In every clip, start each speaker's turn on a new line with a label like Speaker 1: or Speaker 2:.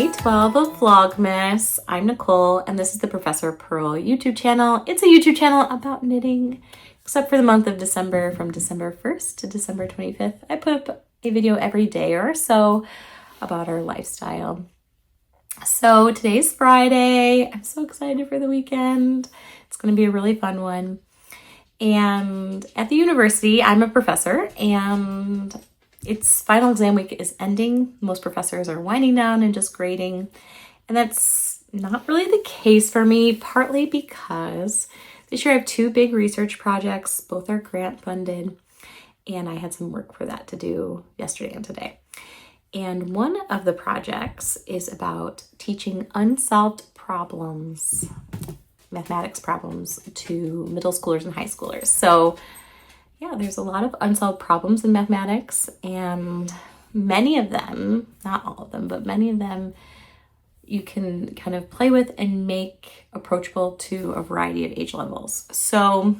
Speaker 1: day 12 of Vlogmas. I'm Nicole, and this is the Professor Purl YouTube channel. It's a YouTube channel about knitting, except for the month of December, from December 1st to December 25th. I put up a video every day or so about our lifestyle. So today's Friday. I'm so excited for the weekend. It's going to be a really fun one. And at the university, I'm a professor, and its final exam week is ending. Most professors are winding down and just grading. And that's not really the case for me, partly because this year I have two big research projects. Both are grant funded, and I had some work for that to do yesterday and today. And one of the projects is about teaching unsolved problems, mathematics problems, to middle schoolers and high schoolers. So yeah, there's a lot of unsolved problems in mathematics, and many of them, not all of them, but many of them you can kind of play with and make approachable to a variety of age levels. So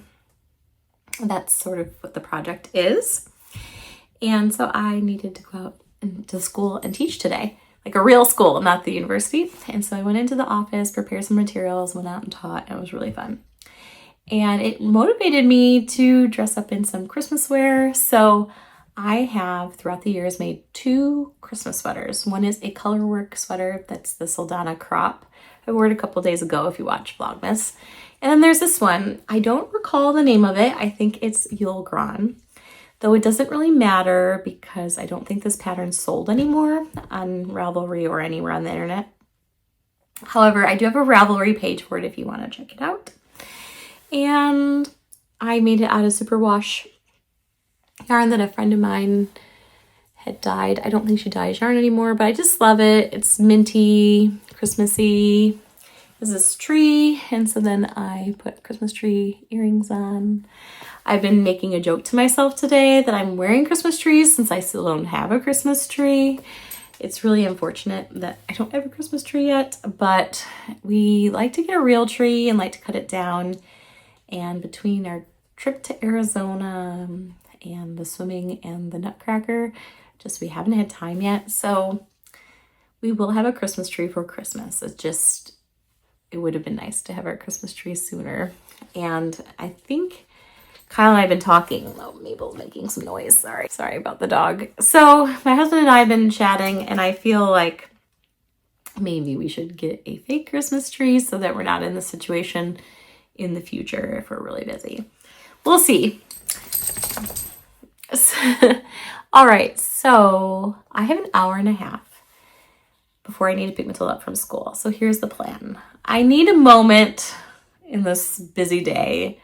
Speaker 1: that's sort of what the project is. And so I needed to go out into school and teach today, like a real school, not the university. And so I went into the office, prepared some materials, went out and taught, and it was really fun. And it motivated me to dress up in some Christmas wear. So I have, throughout the years, made two Christmas sweaters. One is a colorwork sweater that's the Soldana crop. I wore it a couple days ago if you watch Vlogmas. And then there's this one. I don't recall the name of it. I think it's Yule Gran. Though it doesn't really matter because I don't think this pattern's sold anymore on Ravelry or anywhere on the internet. However, I do have a Ravelry page for it if you want to check it out. And I made it out of superwash yarn that a friend of mine had dyed. I don't think she dyes yarn anymore, but I just love it. It's minty, Christmassy. There's this tree, and so then I put Christmas tree earrings on. I've been making a joke to myself today that I'm wearing Christmas trees since I still don't have a Christmas tree. It's really unfortunate that I don't have a Christmas tree yet, but we like to get a real tree and like to cut it down. And between our trip to Arizona and the swimming and the Nutcracker, just we haven't had time yet. So we will have a Christmas tree for Christmas. It would have been nice to have our Christmas tree sooner. And I think Kyle and I have been talking. Oh, Mabel's making some noise. Sorry about the dog. So my husband and I have been chatting, and I feel like maybe we should get a fake Christmas tree so that we're not in the situation in the future if we're really busy. We'll see. All right, so I have an hour and a half before I need to pick Matilda up from school. So here's the plan. I need a moment in this busy day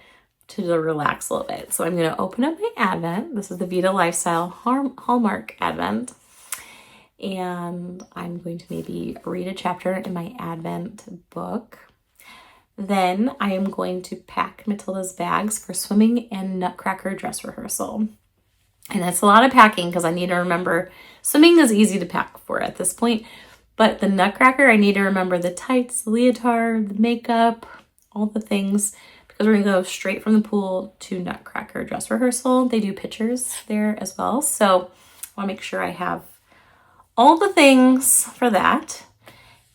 Speaker 1: to relax a little bit. So I'm going to open up my Advent. This is the Vita Lifestyle Hallmark Advent. And I'm going to maybe read a chapter in my Advent book. Then I am going to pack Matilda's bags for swimming and Nutcracker dress rehearsal. And that's a lot of packing because I need to remember swimming is easy to pack for at this point. But the Nutcracker, I need to remember the tights, the leotard, the makeup, all the things, because we're going to go straight from the pool to Nutcracker dress rehearsal. They do pictures there as well. So I want to make sure I have all the things for that.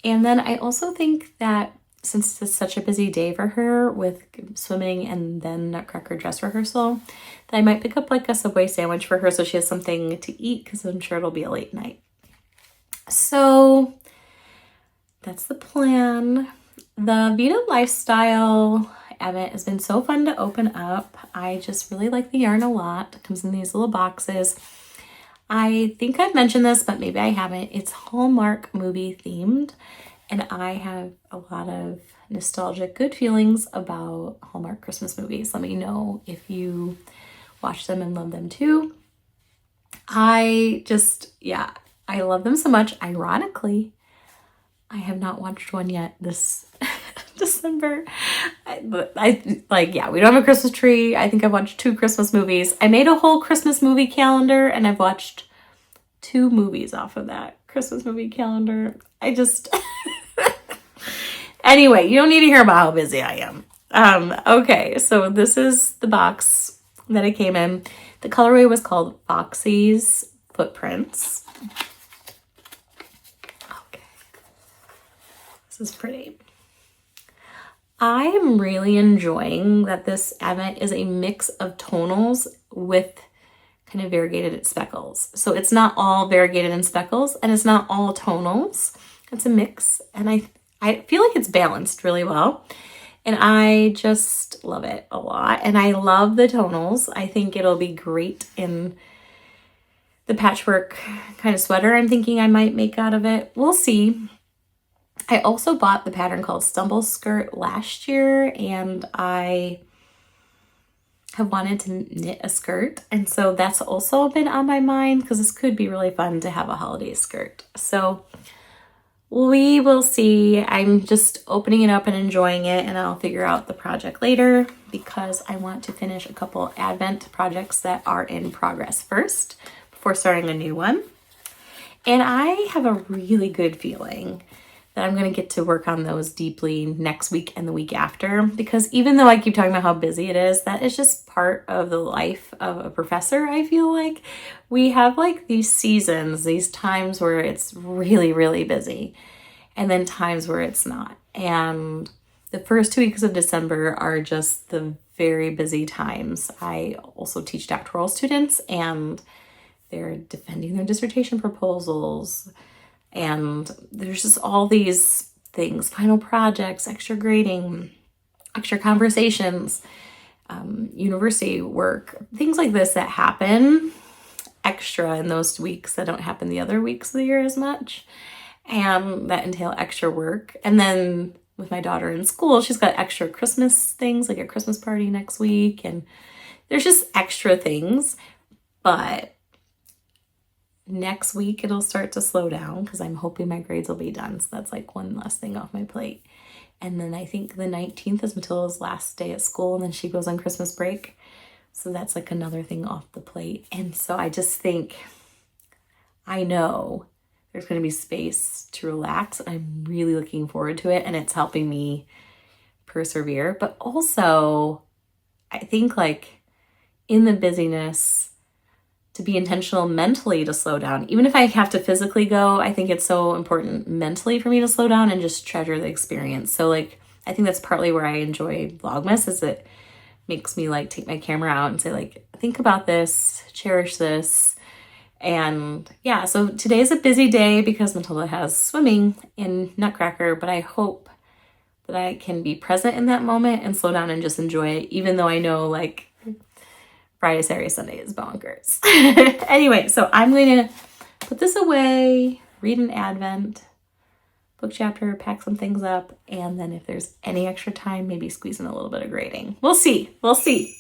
Speaker 1: And then I also think that since it's such a busy day for her with swimming and then Nutcracker dress rehearsal, that I might pick up like a Subway sandwich for her so she has something to eat, because I'm sure it'll be a late night. So that's the plan. The Vita Lifestyle Advent has been so fun to open up. I just really like the yarn a lot. It comes in these little boxes. I think I've mentioned this, but maybe I haven't. It's Hallmark movie themed. And I have a lot of nostalgic good feelings about Hallmark Christmas movies. Let me know if you watch them and love them too. I love them so much. Ironically, I have not watched one yet this December. We don't have a Christmas tree. I think I've watched two Christmas movies. I made a whole Christmas movie calendar, and I've watched two movies off of that Christmas movie calendar. Anyway, you don't need to hear about how busy I am. Okay, so this is the box that it came in. The colorway was called Foxy's Footprints. Okay. This is pretty. I am really enjoying that this advent is a mix of tonals with kind of variegated speckles. So it's not all variegated in speckles and it's not all tonals. It's a mix, and I feel like it's balanced really well. And I just love it a lot. And I love the tonals. I think it'll be great in the patchwork kind of sweater I'm thinking I might make out of it. We'll see. I also bought the pattern called Stumble Skirt last year, and I have wanted to knit a skirt. And so that's also been on my mind because this could be really fun to have a holiday skirt. So we will see. I'm just opening it up and enjoying it, and I'll figure out the project later because I want to finish a couple Advent projects that are in progress first before starting a new one. And I have a really good feeling that I'm going to get to work on those deeply next week and the week after, because even though I keep talking about how busy it is, that is just part of the life of a professor. I feel like we have like these seasons, these times where it's really, really busy, and then times where it's not. And the first 2 weeks of December are just the very busy times. I also teach doctoral students, and they're defending their dissertation proposals. And there's just all these things, final projects, extra grading, extra conversations, university work, things like this that happen extra in those weeks that don't happen the other weeks of the year as much, and that entail extra work. And then with my daughter in school, she's got extra Christmas things, like a Christmas party next week, and there's just extra things. But next week it'll start to slow down because I'm hoping my grades will be done. So that's like one less thing off my plate. And then I think the 19th is Matilda's last day at school, and then she goes on Christmas break. So that's like another thing off the plate. And so I just think, I know there's going to be space to relax. I'm really looking forward to it, and it's helping me persevere. But also, I think like in the busyness, to be intentional mentally to slow down. Even if I have to physically go, I think it's so important mentally for me to slow down and just treasure the experience. So like, I think that's partly where I enjoy Vlogmas, is it makes me like take my camera out and say like, think about this, cherish this. And yeah, so today's a busy day because Matilda has swimming in Nutcracker, but I hope that I can be present in that moment and slow down and just enjoy it, even though I know like Friday, Saturday, Sunday is bonkers. Anyway, so I'm going to put this away, read an Advent book chapter, pack some things up, and then if there's any extra time, maybe squeeze in a little bit of grading. We'll see. We'll see.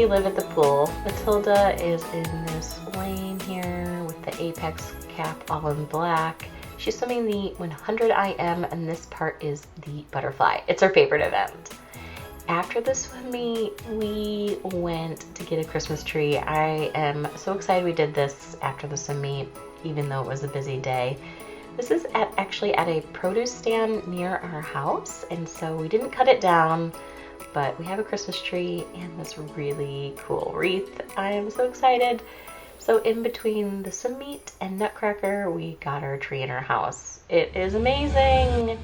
Speaker 1: we live at the pool. Matilda is in this lane here with the apex cap all in black. She's swimming the 100 IM, and this part is the butterfly. It's her favorite event. After the swim meet, we went to get a Christmas tree. I am so excited we did this after the swim meet, even though it was a busy day. This is actually at a produce stand near our house, and so we didn't cut it down, but we have a Christmas tree and this really cool wreath. I am so excited. So in between the swim meet and Nutcracker, we got our tree in our house. It is amazing.